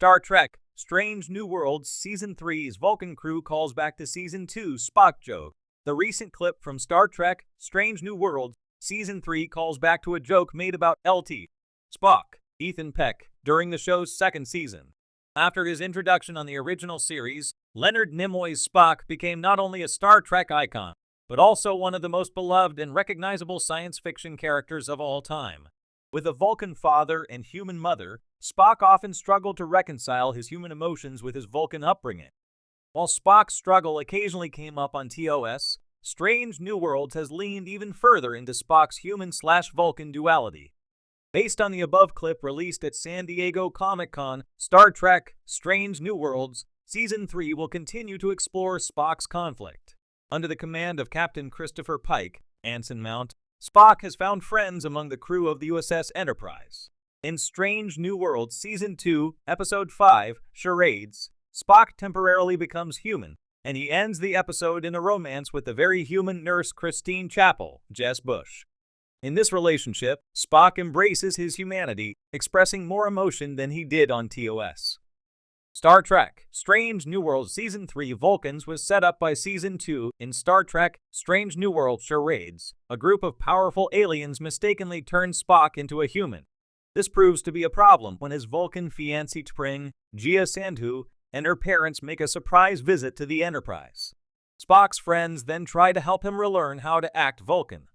Star Trek Strange New Worlds Season 3's Vulcan crew calls back to Season 2's Spock joke. The recent clip from Star Trek Strange New Worlds Season 3 calls back to a joke made about LT Spock, Ethan Peck, during the show's second season. After his introduction on the original series, Leonard Nimoy's Spock became not only a Star Trek icon, but also one of the most beloved and recognizable science fiction characters of all time. With a Vulcan father and human mother, Spock often struggled to reconcile his human emotions with his Vulcan upbringing. While Spock's struggle occasionally came up on TOS, Strange New Worlds has leaned even further into Spock's human/Vulcan duality. Based on the above clip released at San Diego Comic-Con, Star Trek Strange New Worlds Season 3 will continue to explore Spock's conflict. Under the command of Captain Christopher Pike, Anson Mount, Spock has found friends among the crew of the USS Enterprise. In Strange New Worlds Season 2, Episode 5, Charades, Spock temporarily becomes human, and he ends the episode in a romance with the very human nurse Christine Chapel, Jess Bush. In this relationship, Spock embraces his humanity, expressing more emotion than he did on TOS. Star Trek Strange New Worlds Season 3 Vulcans was set up by Season 2 in Star Trek Strange New Worlds Charades. A group of powerful aliens mistakenly turn Spock into a human. This proves to be a problem when his Vulcan fiancée T'Pring, Gia Sandhu, and her parents make a surprise visit to the Enterprise. Spock's friends then try to help him relearn how to act Vulcan.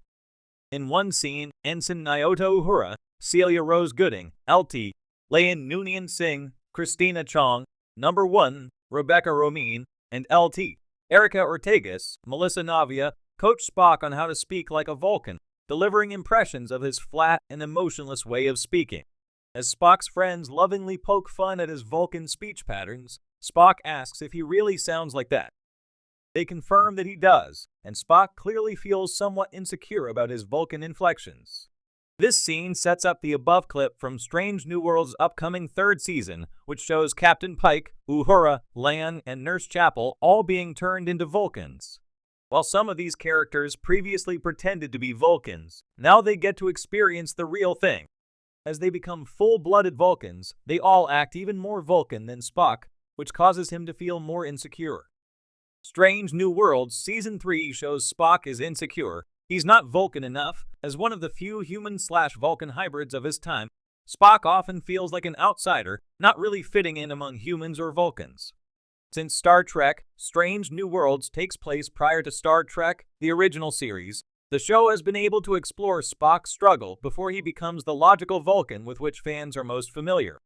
In one scene, Ensign Nyota Uhura, Celia Rose Gooding, LT, Layan Noonien Singh, Christina Chong, Number 1, Rebecca Romijn, and LT, Erica Ortegas, Melissa Navia, coach Spock on how to speak like a Vulcan, delivering impressions of his flat and emotionless way of speaking. As Spock's friends lovingly poke fun at his Vulcan speech patterns, Spock asks if he really sounds like that. They confirm that he does, and Spock clearly feels somewhat insecure about his Vulcan inflections. This scene sets up the above clip from Strange New Worlds' upcoming third season, which shows Captain Pike, Uhura, Lan, and Nurse Chapel all being turned into Vulcans. While some of these characters previously pretended to be Vulcans, now they get to experience the real thing. As they become full-blooded Vulcans, they all act even more Vulcan than Spock, which causes him to feel more insecure. Strange New Worlds Season 3 shows Spock is insecure. He's not Vulcan enough. As one of the few human/Vulcan hybrids of his time, Spock often feels like an outsider, not really fitting in among humans or Vulcans. Since Star Trek Strange New Worlds takes place prior to Star Trek, the original series, the show has been able to explore Spock's struggle before he becomes the logical Vulcan with which fans are most familiar.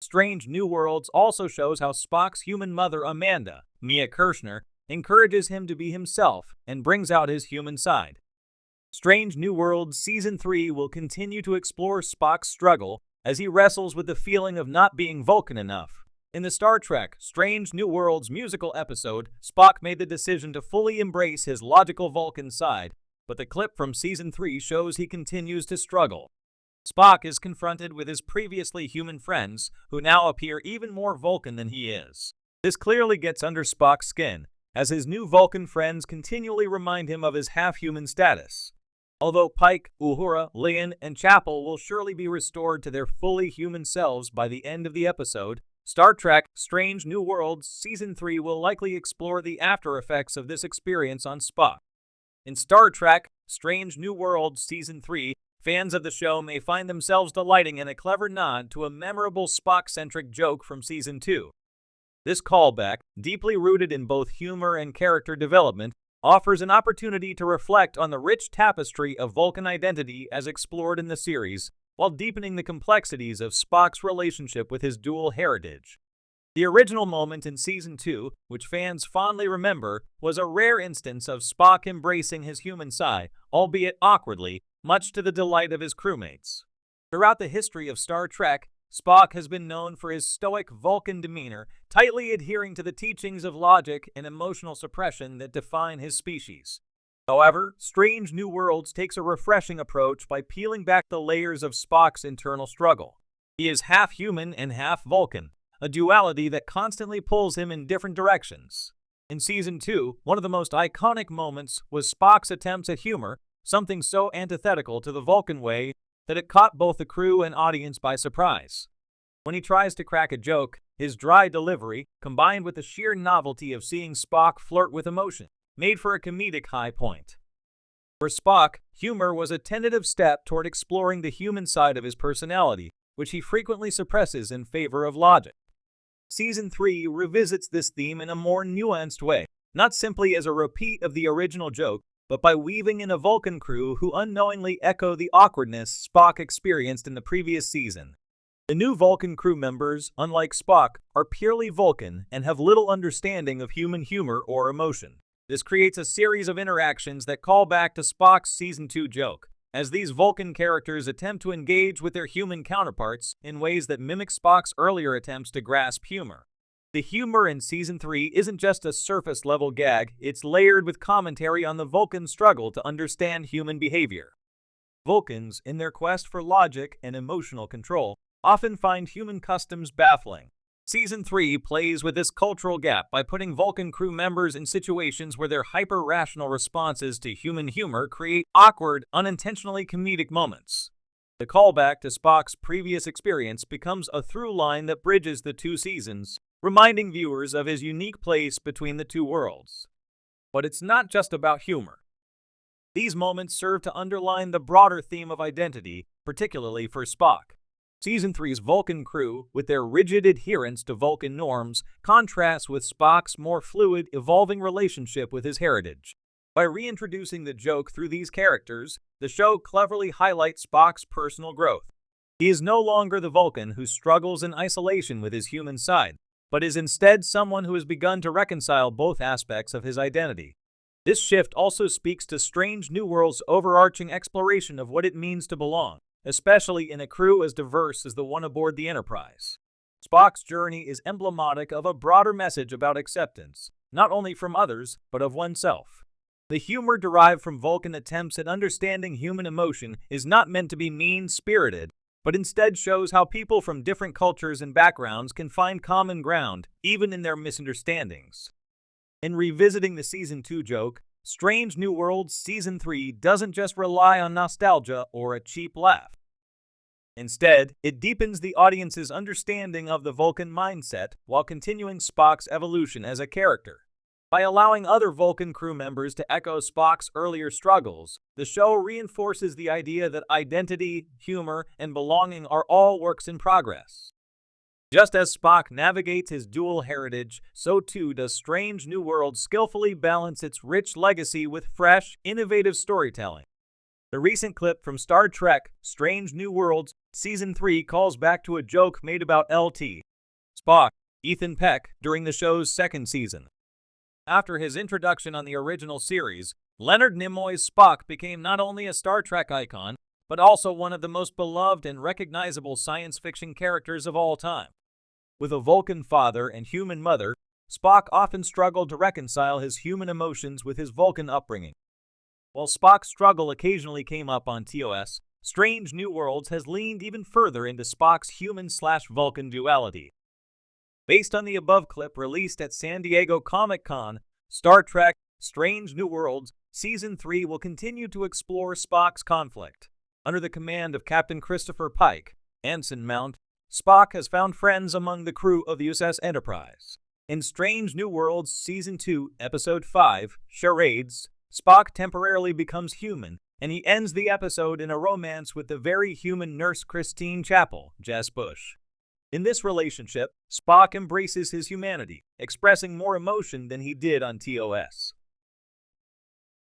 Strange New Worlds also shows how Spock's human mother Amanda, Mia Kirshner, encourages him to be himself and brings out his human side. Strange New Worlds Season 3 will continue to explore Spock's struggle as he wrestles with the feeling of not being Vulcan enough. In the Star Trek Strange New Worlds musical episode, Spock made the decision to fully embrace his logical Vulcan side, but the clip from Season 3 shows he continues to struggle. Spock is confronted with his previously human friends, who now appear even more Vulcan than he is. This clearly gets under Spock's skin, as his new Vulcan friends continually remind him of his half-human status. Although Pike, Uhura, Lian, and Chapel will surely be restored to their fully human selves by the end of the episode, Star Trek Strange New Worlds Season 3 will likely explore the after effects of this experience on Spock. In Star Trek Strange New Worlds Season 3, fans of the show may find themselves delighting in a clever nod to a memorable Spock-centric joke from Season 2. This callback, deeply rooted in both humor and character development, offers an opportunity to reflect on the rich tapestry of Vulcan identity as explored in the series, while deepening the complexities of Spock's relationship with his dual heritage. The original moment in Season 2, which fans fondly remember, was a rare instance of Spock embracing his human side, albeit awkwardly, much to the delight of his crewmates. Throughout the history of Star Trek, Spock has been known for his stoic Vulcan demeanor, tightly adhering to the teachings of logic and emotional suppression that define his species. However, Strange New Worlds takes a refreshing approach by peeling back the layers of Spock's internal struggle. He is half human and half Vulcan, a duality that constantly pulls him in different directions. In Season 2, one of the most iconic moments was Spock's attempts at humor, something so antithetical to the Vulcan way that it caught both the crew and audience by surprise. When he tries to crack a joke, his dry delivery, combined with the sheer novelty of seeing Spock flirt with emotion, made for a comedic high point. For Spock, humor was a tentative step toward exploring the human side of his personality, which he frequently suppresses in favor of logic. Season 3 revisits this theme in a more nuanced way, not simply as a repeat of the original joke, but by weaving in a Vulcan crew who unknowingly echo the awkwardness Spock experienced in the previous season. The new Vulcan crew members, unlike Spock, are purely Vulcan and have little understanding of human humor or emotion. This creates a series of interactions that call back to Spock's Season 2 joke, as these Vulcan characters attempt to engage with their human counterparts in ways that mimic Spock's earlier attempts to grasp humor. The humor in Season 3 isn't just a surface-level gag, it's layered with commentary on the Vulcan struggle to understand human behavior. Vulcans, in their quest for logic and emotional control, often find human customs baffling. Season 3 plays with this cultural gap by putting Vulcan crew members in situations where their hyper-rational responses to human humor create awkward, unintentionally comedic moments. The callback to Spock's previous experience becomes a through line that bridges the two seasons, reminding viewers of his unique place between the two worlds. But it's not just about humor. These moments serve to underline the broader theme of identity, particularly for Spock. Season 3's Vulcan crew, with their rigid adherence to Vulcan norms, contrasts with Spock's more fluid, evolving relationship with his heritage. By reintroducing the joke through these characters, the show cleverly highlights Spock's personal growth. He is no longer the Vulcan who struggles in isolation with his human side, but is instead someone who has begun to reconcile both aspects of his identity. This shift also speaks to Strange New World's overarching exploration of what it means to belong, especially in a crew as diverse as the one aboard the Enterprise. Spock's journey is emblematic of a broader message about acceptance, not only from others, but of oneself. The humor derived from Vulcan attempts at understanding human emotion is not meant to be mean-spirited, but instead shows how people from different cultures and backgrounds can find common ground, even in their misunderstandings. In revisiting the Season 2 joke, Strange New Worlds Season 3 doesn't just rely on nostalgia or a cheap laugh. Instead, it deepens the audience's understanding of the Vulcan mindset while continuing Spock's evolution as a character. By allowing other Vulcan crew members to echo Spock's earlier struggles, the show reinforces the idea that identity, humor, and belonging are all works in progress. Just as Spock navigates his dual heritage, so too does Strange New Worlds skillfully balance its rich legacy with fresh, innovative storytelling. The recent clip from Star Trek Strange New Worlds Season 3 calls back to a joke made about Lt. Spock, Ethan Peck, during the show's second season. After his introduction on the original series, Leonard Nimoy's Spock became not only a Star Trek icon, but also one of the most beloved and recognizable science fiction characters of all time. With a Vulcan father and human mother, Spock often struggled to reconcile his human emotions with his Vulcan upbringing. While Spock's struggle occasionally came up on TOS, Strange New Worlds has leaned even further into Spock's human-slash-Vulcan duality. Based on the above clip released at San Diego Comic-Con, Star Trek Strange New Worlds Season 3 will continue to explore Spock's conflict. Under the command of Captain Christopher Pike, Ensign Mount, Spock has found friends among the crew of the USS Enterprise. In Strange New Worlds Season 2, Episode 5, Charades, Spock temporarily becomes human, and he ends the episode in a romance with the very human nurse Christine Chapel, Jess Bush. In this relationship, Spock embraces his humanity, expressing more emotion than he did on TOS.